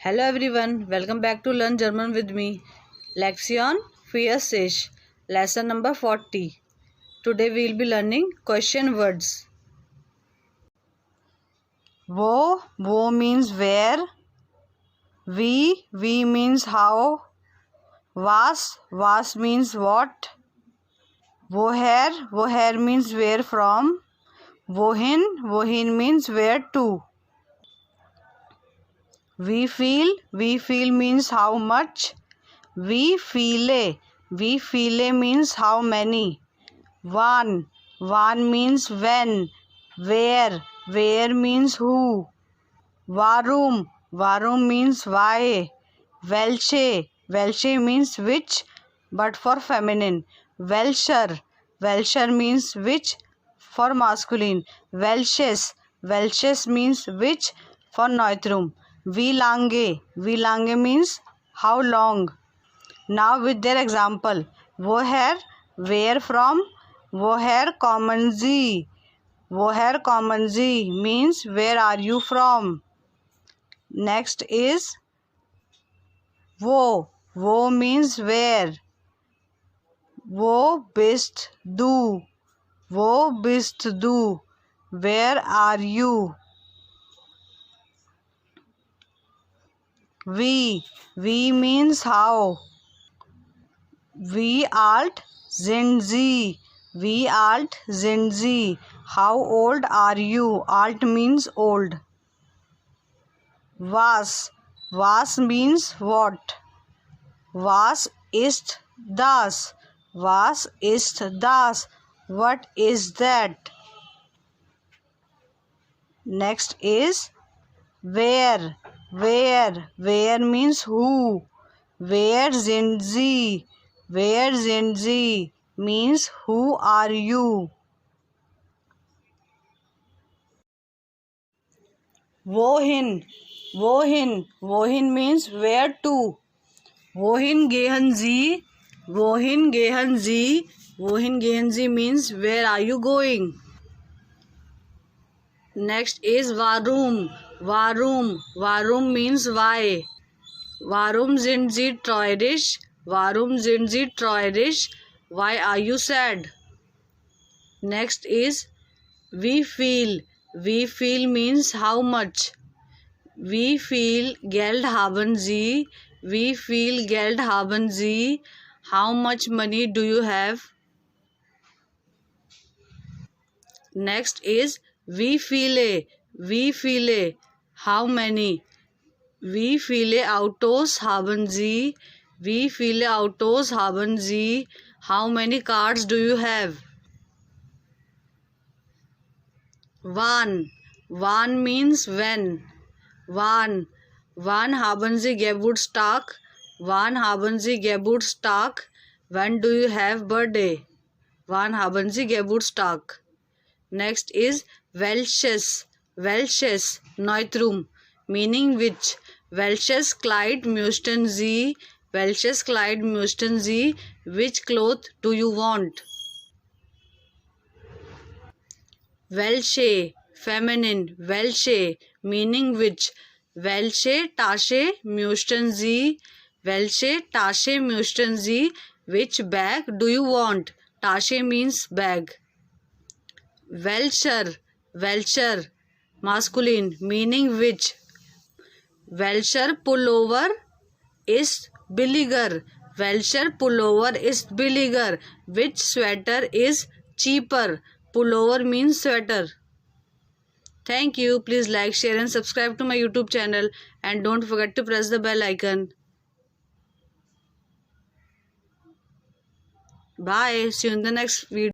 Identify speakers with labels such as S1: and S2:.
S1: Hello everyone, welcome back to Learn German with me. Lektion 40, lesson number 40. Today we will be learning question words. Wo means where. We means how. Was means what. Woher means where from. Wohin means where to. We feel means how much. We feele means how many. Wann means when. Where means who. Warum means why. Welche means which, but for feminine. Welcher means which, for masculine. Welches means which, for neutrum. Wie lange means how long. Now with their example. Woher, where from. Woher kommen Sie. Woher kommen Sie means where are you from. Next is wo. Wo means where. Wo bist du. Wo bist du. Where are you. Wie means how. Wie alt sind Sie. Wie alt sind Sie. How old are you. Alt means old. Was means what. Was ist das. Was ist das. What is that. Next is where. Where means who. Wer sind Sie. Wer sind Sie means who are you. Wohin means where to. Wohin gehen Sie. Wohin gehen Sie means where are you going. Next is warum means why. Warum sind Sie traurig. Warum sind Sie traurig. Why are you sad. Next is wie viel means how much. Wie viel Geld haben Sie. Wie viel Geld haben Sie. How much money do you have. Next is wie viele how many. Wie viele Autos haben Sie. Wie viele Autos haben Sie. How many cars do you have. Wann means when. Wann haben Sie Geburtstag. Wann haben Sie Geburtstag. When do you have birthday. Wann haben Sie Geburtstag. Next is welches neutrum meaning which. Welches Kleid möchten Sie. Welches Kleid möchten Sie. Which cloth do you want. Welche feminine. Welche meaning which. Welche Tasche möchten Sie. Welche Tasche möchten Sie. Which bag do you want. Tasche means bag. Welcher masculine meaning which. Welcher Pullover ist billiger. Welcher Pullover ist billiger. Which sweater is cheaper. Pullover means sweater. Thank you. Please like, share and subscribe to my YouTube channel and don't forget to press the bell icon. Bye. See you in the next video.